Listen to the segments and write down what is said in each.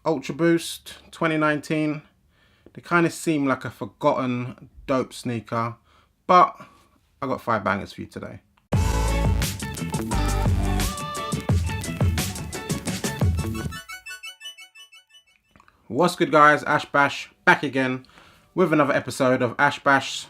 Ultra Boost 2019. They kind of seem like a forgotten dope sneaker, but I got 5 bangers for you today. What's good, guys? Ash Bash back again with another episode of Ash Bash's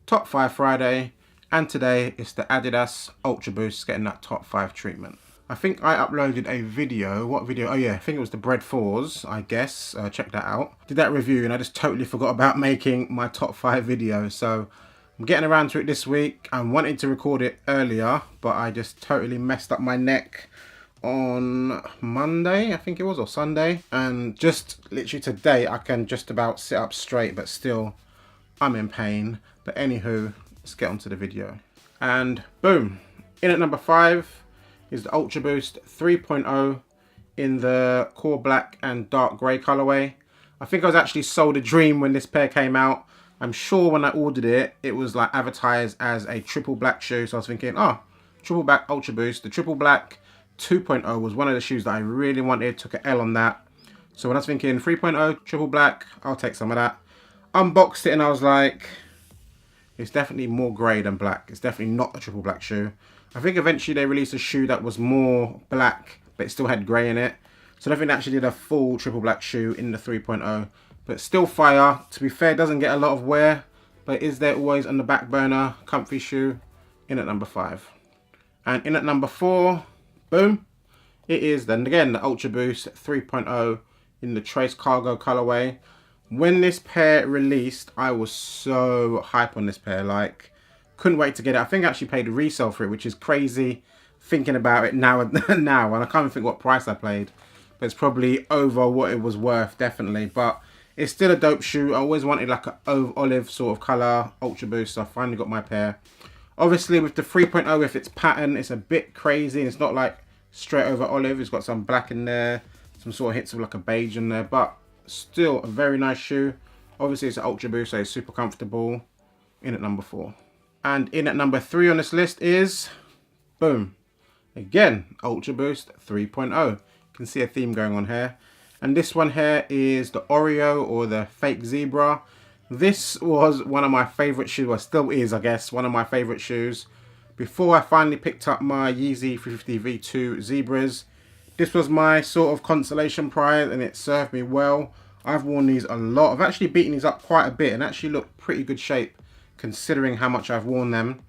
Top 5 Friday, and today it's the Adidas Ultra Boost getting that top 5 treatment. I think I uploaded a video. What video? Oh yeah, I think it was the Bread 4s, I guess. Check that out. Did that review and I just totally forgot about making my top 5 video. So I'm getting around to it this week. I wanted to record it earlier, but I just totally messed up my neck on Monday, I think it was, or Sunday. And just literally today, I can just about sit up straight, but still I'm in pain. But anywho, let's get onto the video. And boom, in at number 5 is the Ultra Boost 3.0 in the core black and dark grey colorway. I think I was actually sold a dream when this pair came out. I'm sure when I ordered it, it was like advertised as a triple black shoe. So I was thinking, oh, triple black Ultra Boost. The triple black 2.0 was one of the shoes that I really wanted. Took an L on that. So when I was thinking 3.0, triple black, I'll take some of that. Unboxed it and I was like, it's definitely more grey than black. It's definitely not a triple black shoe. I think eventually they released a shoe that was more black, but it still had grey in it. So I don't think they actually did a full triple black shoe in the 3.0, but still fire. To be fair, it doesn't get a lot of wear, but is there always on the back burner, comfy shoe, in at number 5. And in at number 4, boom, it is then again the Ultra Boost 3.0 in the Trace Cargo colorway. When this pair released, I was so hype on this pair, like, couldn't wait to get it. I think I actually paid resale for it, which is crazy thinking about it now. And I can't even think what price I paid, but it's probably over what it was worth, definitely. But it's still a dope shoe. I always wanted like an olive sort of color Ultra Boost, so I finally got my pair. Obviously with the 3.0, with its pattern, it's a bit crazy. It's not like straight over olive. It's got some black in there, some sort of hits of like a beige in there, but still a very nice shoe. Obviously it's an Ultra Boost, so it's super comfortable. In at number 4. And in at number 3 on this list is, boom, again, Ultra Boost 3.0. You can see a theme going on here. And this one here is the Oreo, or the fake zebra. This was one of my favorite shoes, or still is, I guess, one of my favorite shoes. Before I finally picked up my Yeezy 350 V2 Zebras, this was my sort of consolation prize, and it served me well. I've worn these a lot. I've actually beaten these up quite a bit and actually look pretty good shape considering how much I've worn them.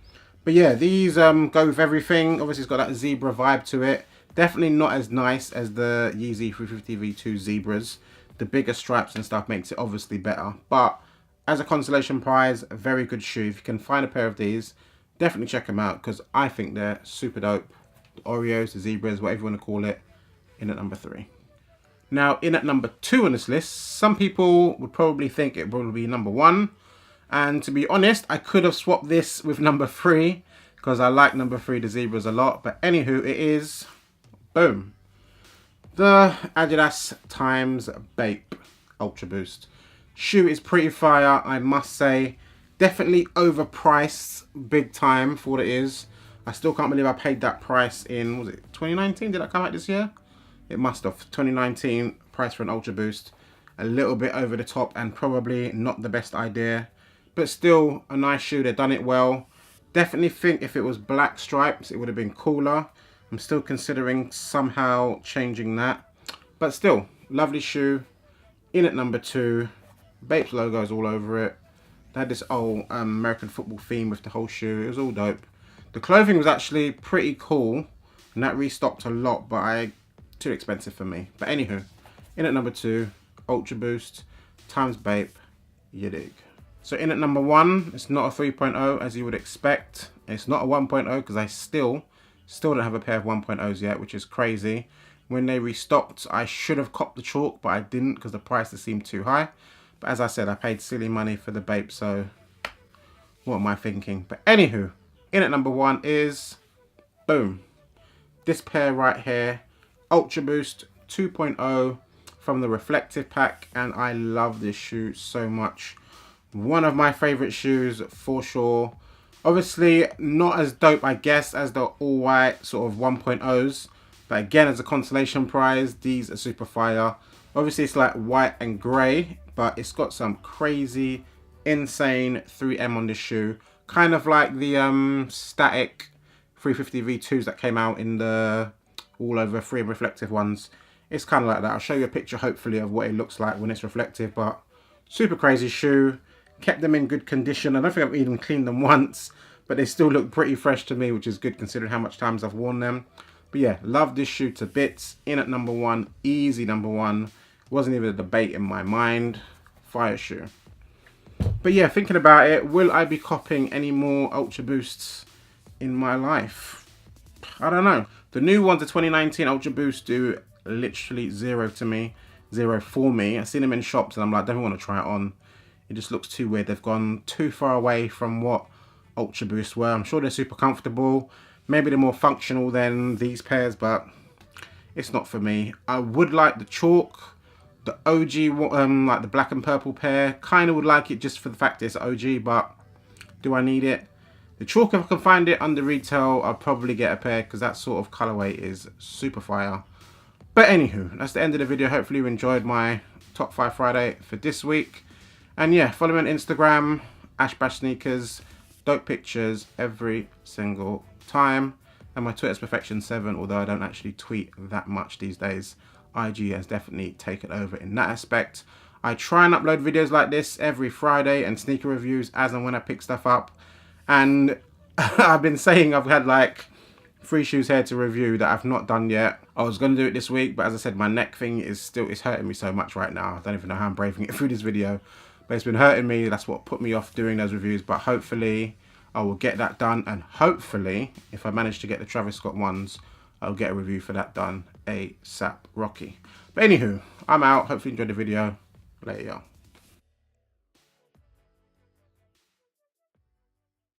But yeah, these go with everything. Obviously it's got that zebra vibe to it. Definitely not as nice as the Yeezy 350 V2 Zebras. The bigger stripes and stuff makes it obviously better, but as a consolation prize, a very good shoe. If you can find a pair of these, definitely check them out, because I think they're super dope. The Oreos, the Zebras, whatever you want to call it, in at number 3. Now in at number 2 on this list, some people would probably think it would probably be number 1. And to be honest, I could have swapped this with number 3, because I like number 3, the Zebras, a lot. But anywho, it is, boom, the Adidas times Bape Ultra Boost. Shoe is pretty fire, I must say. Definitely overpriced big time for what it is. I still can't believe I paid that price in, was it 2019? Did that come out this year? It must have. 2019 price for an Ultra Boost. A little bit over the top and probably not the best idea. But still a nice shoe. They've done it well. Definitely think if it was black stripes, it would have been cooler. I'm still considering somehow changing that. But still, lovely shoe. In at number 2. Bape's logo is all over it. They had this old American football theme with the whole shoe. It was all dope. The clothing was actually pretty cool. And that restocked a lot, but too expensive for me. But anywho, in at number 2, Ultra Boost times Bape. You dig. So in at number 1, it's not a 3.0 as you would expect. It's not a 1.0 because I still don't have a pair of 1.0s yet, which is crazy. When they restocked, I should have copped the chalk, but I didn't because the prices seemed too high. But as I said, I paid silly money for the Bape, so what am I thinking? But anywho, in at number 1 is, boom, this pair right here, Ultra Boost 2.0 from the Reflective Pack, and I love this shoe so much. One of my favorite shoes for sure. Obviously not as dope, I guess, as the all white sort of 1.0s, but again, as a consolation prize, these are super fire. Obviously it's like white and grey, but it's got some crazy, insane 3M on this shoe. Kind of like the static 350 V2s that came out in the all over 3M reflective ones. It's kind of like that. I'll show you a picture hopefully of what it looks like when it's reflective, but super crazy shoe. Kept them in good condition. I don't think I've even cleaned them once, but they still look pretty fresh to me, which is good considering how much times I've worn them. But yeah, love this shoe to bits. In at number one, easy number one. Wasn't even a debate in my mind. Fire shoe. But yeah, thinking about it, will I be copying any more Ultra Boosts in my life? I don't know. The new ones, the 2019 Ultra Boost, do literally zero to me. Zero for me. I've seen them in shops and I'm like, I don't want to try it on. It just looks too weird. They've gone too far away from what Ultra Boosts were. I'm sure they're super comfortable. Maybe they're more functional than these pairs, but it's not for me. I would like the chalk. The OG, like the black and purple pair, kind of would like it just for the fact it's OG, but do I need it? The chalk, if I can find it under retail, I'll probably get a pair because that sort of colorway is super fire. But anywho, that's the end of the video. Hopefully you enjoyed my top 5 Friday for this week. And yeah, follow me on Instagram, Ashbash Sneakers, dope pictures every single time. And my Twitter's Perfection7, although I don't actually tweet that much these days. IG has definitely taken over in that aspect. I try and upload videos like this every Friday and sneaker reviews as and when I pick stuff up. And I've been saying I've had like 3 shoes here to review that I've not done yet. I was going to do it this week, but as I said, my neck thing is hurting me so much right now. I don't even know how I'm braving it through this video. But it's been hurting me. That's what put me off doing those reviews. But hopefully I will get that done. And hopefully, if I manage to get the Travis Scott ones, I'll get a review for that done ASAP Rocky. But anywho, I'm out. Hopefully you enjoyed the video. Later, y'all.